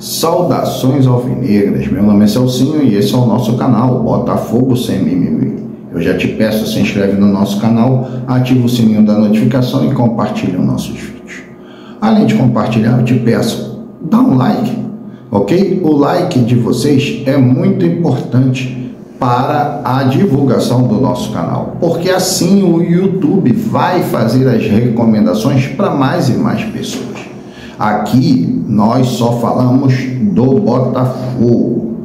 Saudações alvinegras, meu nome é Celcinho e esse é o nosso canal Botafogo Sem Mimimi. Eu já te peço, se inscreve no nosso canal, ativa o sininho da notificação e compartilha os nossos vídeos. Além de compartilhar, eu te peço, dá um like, ok? O like de vocês é muito importante para a divulgação do nosso canal, porque assim o YouTube vai fazer as recomendações para mais e mais pessoas. Aqui nós só falamos do Botafogo.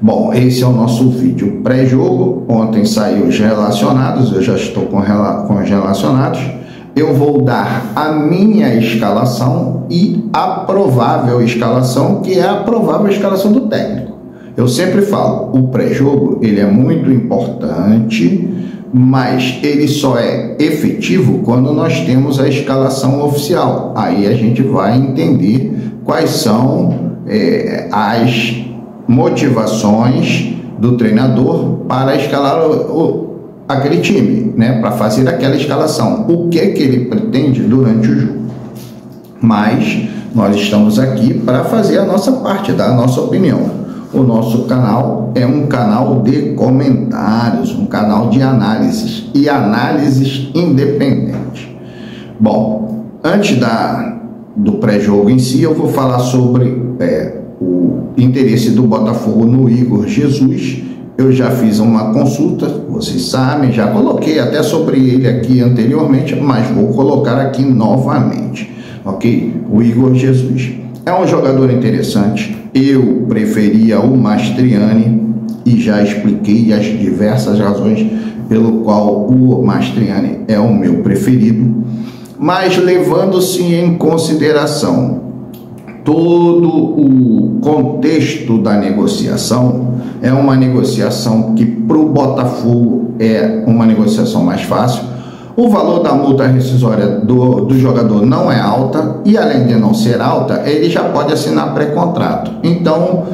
Bom, esse é o nosso vídeo pré-jogo. Ontem saiu os relacionados, eu já estou com os relacionados. Eu vou dar a minha escalação e a provável escalação, que é a provável escalação do técnico. Eu sempre falo, o pré-jogo ele é muito importante, mas ele só é efetivo quando nós temos a escalação oficial. Aí a gente vai entender quais são as motivações do treinador para escalar aquele time, né? Para fazer aquela escalação. O que ele pretende durante o jogo. Mas nós estamos aqui para fazer a nossa parte, dar a nossa opinião. O nosso canal é um canal de comentários, um canal de análises e análises independentes. Bom, antes do pré-jogo em si, eu vou falar sobre o interesse do Botafogo no Igor Jesus. Eu já fiz uma consulta, vocês sabem, já coloquei até sobre ele aqui anteriormente, mas vou colocar aqui novamente, ok? O Igor Jesus é um jogador interessante. Eu preferia o Mastriani e já expliquei as diversas razões pelo qual o Mastriani é o meu preferido, mas levando-se em consideração todo o contexto da negociação, é uma negociação que para o Botafogo é uma negociação mais fácil. O valor da multa rescisória do jogador não é alta e, além de não ser alta, ele já pode assinar pré-contrato. Então,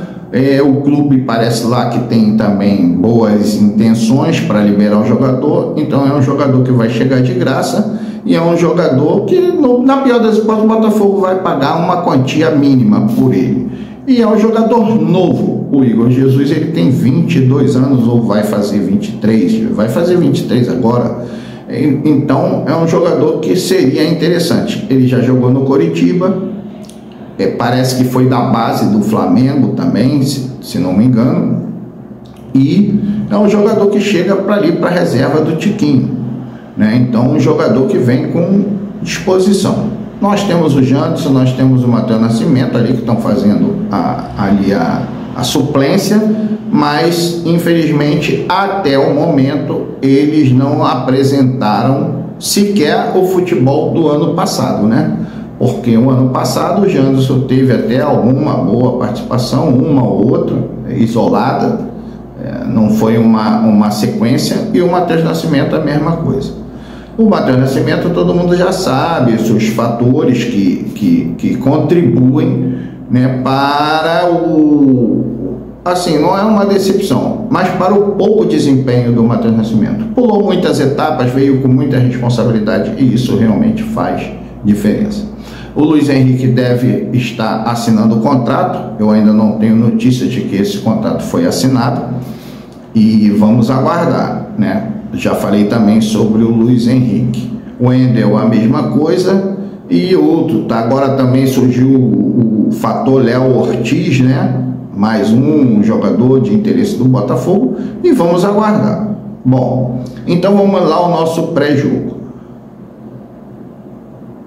o clube parece lá que tem também boas intenções para liberar o jogador. Então, é um jogador que vai chegar de graça e é um jogador que, na pior das hipóteses, o Botafogo vai pagar uma quantia mínima por ele. E é um jogador novo. O Igor Jesus ele tem 22 anos ou vai fazer 23, vai fazer 23 agora. Então é um jogador que seria interessante. Ele já jogou no Coritiba, parece que foi da base do Flamengo também, se não me engano, e é um jogador que chega para ali para a reserva do Tiquinho, né? Então um jogador que vem com disposição. Nós temos o Janderson, nós temos o Matheus Nascimento ali que estão fazendo a suplência, mas infelizmente até o momento eles não apresentaram sequer o futebol do ano passado, né? Porque o ano passado o Janderson teve até alguma boa participação, uma ou outra isolada, não foi uma sequência, e o Matheus Nascimento a mesma coisa. O Matheus Nascimento todo mundo já sabe os fatores que contribuem, né, para assim, não é uma decepção, mas para o pouco desempenho do Matheus Nascimento. Pulou muitas etapas, veio com muita responsabilidade e isso realmente faz diferença. O Luiz Henrique deve estar assinando o contrato. Eu ainda não tenho notícia de que esse contrato foi assinado e vamos aguardar, né? Já falei também sobre o Luiz Henrique. O Wendel a mesma coisa e outro, tá? Agora também surgiu o fator Léo Ortiz, né? Mais um jogador de interesse do Botafogo e vamos aguardar. Bom, então vamos lá ao nosso pré-jogo.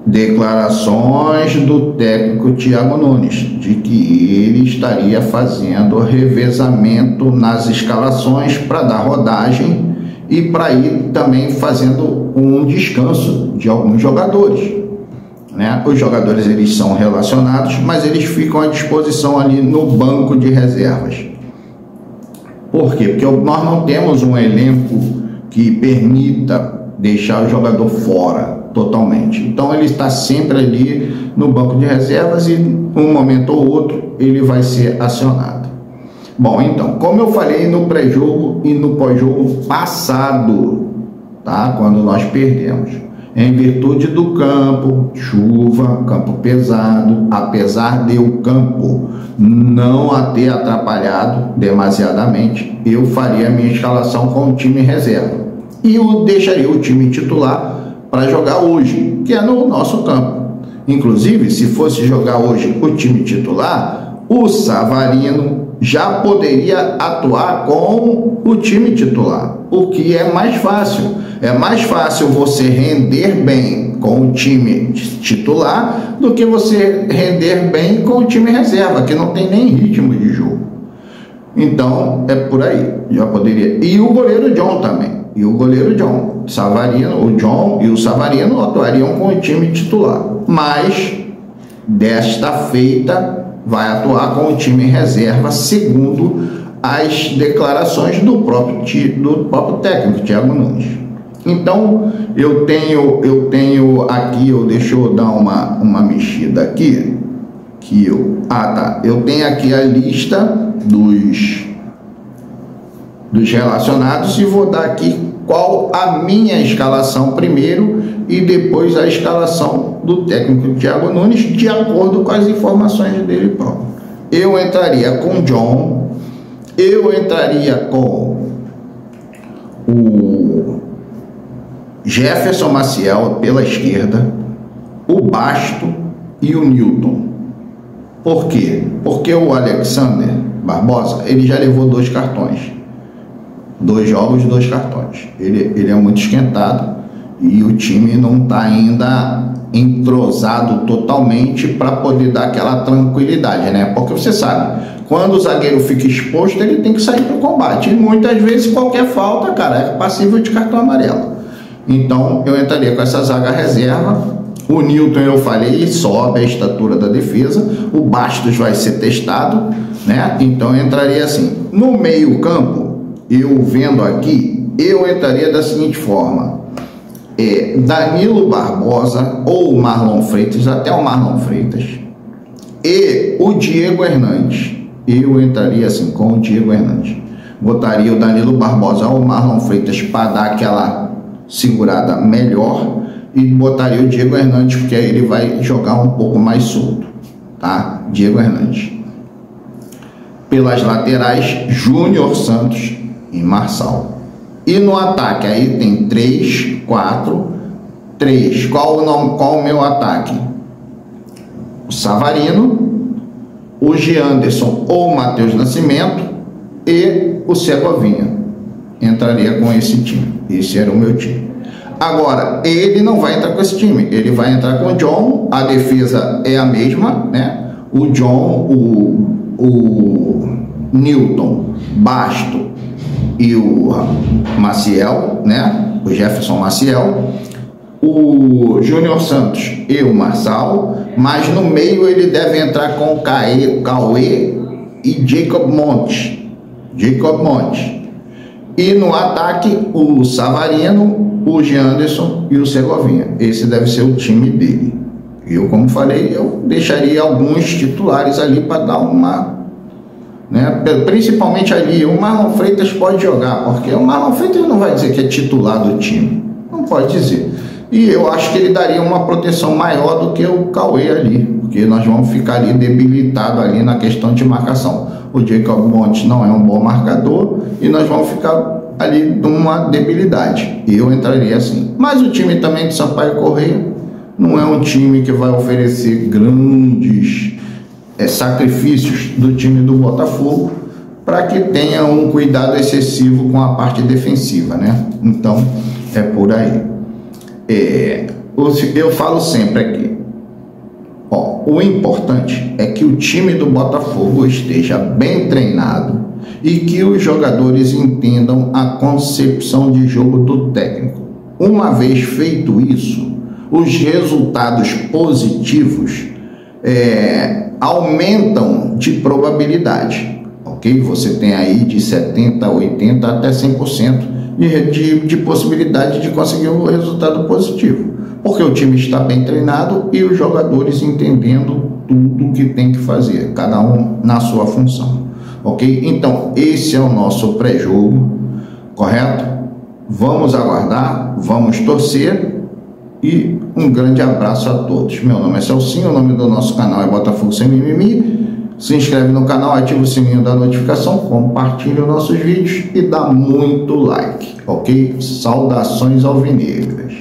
Declarações do técnico Thiago Nunes de que ele estaria fazendo revezamento nas escalações para dar rodagem e para ir também fazendo um descanso de alguns jogadores. Né? Os jogadores eles são relacionados, mas eles ficam à disposição ali no banco de reservas. Por quê? Porque nós não temos um elenco que permita deixar o jogador fora totalmente. Então ele está sempre ali no banco de reservas e um momento ou outro ele vai ser acionado. Bom, então, como eu falei no pré-jogo e no pós-jogo passado, tá? Quando nós perdemos, Em virtude do campo, chuva, campo pesado, apesar de o campo não a ter atrapalhado demasiadamente, eu faria a minha escalação com o time reserva. E eu deixaria o time titular para jogar hoje, que é no nosso campo. Inclusive, se fosse jogar hoje o time titular, o Savarino já poderia atuar com o time titular, o que é mais fácil. É mais fácil você render bem com o time titular do que você render bem com o time reserva, que não tem nem ritmo de jogo. Então, é por aí, já poderia. E o goleiro John também. E o goleiro John, Savarino, o John e o Savarino atuariam com o time titular. Mas, desta feita, vai atuar com o time reserva, segundo as declarações do próprio técnico, Thiago Nunes. Então, eu tenho aqui, deixa eu dar uma mexida aqui, eu tenho aqui a lista dos relacionados e vou dar aqui qual a minha escalação primeiro e depois a escalação do técnico Thiago Nunes, de acordo com as informações dele próprio. Eu entraria com John, eu entraria com o Jefferson Maciel pela esquerda, o Basto e o Newton. Por quê? Porque o Alexander Barbosa, ele já levou 2 cartões. 2 jogos, 2 cartões. Ele é muito esquentado e o time não está ainda entrosado totalmente para poder dar aquela tranquilidade, né? Porque você sabe, quando o zagueiro fica exposto, ele tem que sair para o combate. E muitas vezes qualquer falta, cara, é passível de cartão amarelo. Então eu entraria com essa zaga reserva. O Newton, eu falei, sobe a estatura da defesa. O Bastos vai ser testado, né? Então eu entraria assim. No meio campo, eu vendo aqui, eu entraria da seguinte forma: Danilo Barbosa ou Marlon Freitas, até o Marlon Freitas, e o Diego Hernandes. Eu entraria assim com o Diego Hernandes. Botaria o Danilo Barbosa ou o Marlon Freitas para dar aquela segurada melhor e botaria o Diego Hernandes, porque aí ele vai jogar um pouco mais solto, tá? Diego Hernandes. Pelas laterais, Júnior Santos e Marçal. E no ataque aí tem 3, 4, 3. Qual o meu ataque? O Savarino, o Gianderson ou o Matheus Nascimento e o Segovinha. Entraria com esse time. Esse era o meu time. Agora, ele não vai entrar com esse time. Ele vai entrar com o John. A defesa é a mesma, né? O John, o Newton, Basto e o Maciel, né? O Jefferson Maciel, o Júnior Santos e o Marçal, mas no meio ele deve entrar com o Cauê e Jacob Montes. E no ataque, o Savarino, o Gianderson e o Segovinha. Esse deve ser o time dele. Eu, como falei, eu deixaria alguns titulares ali para dar uma... né? Principalmente ali, o Marlon Freitas pode jogar, porque o Marlon Freitas não vai dizer que é titular do time. Não pode dizer. E eu acho que ele daria uma proteção maior do que o Cauê ali, porque nós vamos ficar ali debilitado ali na questão de marcação. O Jacob Montes não é um bom marcador e nós vamos ficar ali numa debilidade. Eu entraria assim. Mas o time também de Sampaio Corrêa não é um time que vai oferecer grandes sacrifícios do time do Botafogo para que tenha um cuidado excessivo com a parte defensiva, né? Então é por aí. Eu falo sempre aqui, o importante é que o time do Botafogo esteja bem treinado e que os jogadores entendam a concepção de jogo do técnico. Uma vez feito isso, os resultados positivos aumentam de probabilidade, ok? Você tem aí de 70%, 80% até 100% de possibilidade de conseguir um resultado positivo, porque o time está bem treinado e os jogadores entendendo tudo que tem que fazer, cada um na sua função, ok? Então esse é o nosso pré-jogo, correto? Vamos aguardar, vamos torcer e um grande abraço a todos. Meu nome é Celcinho, o nome do nosso canal é Botafogo Sem Mimimi. Se inscreve no canal, ativa o sininho da notificação, compartilha os nossos vídeos e dá muito like, ok? Saudações alvinegras.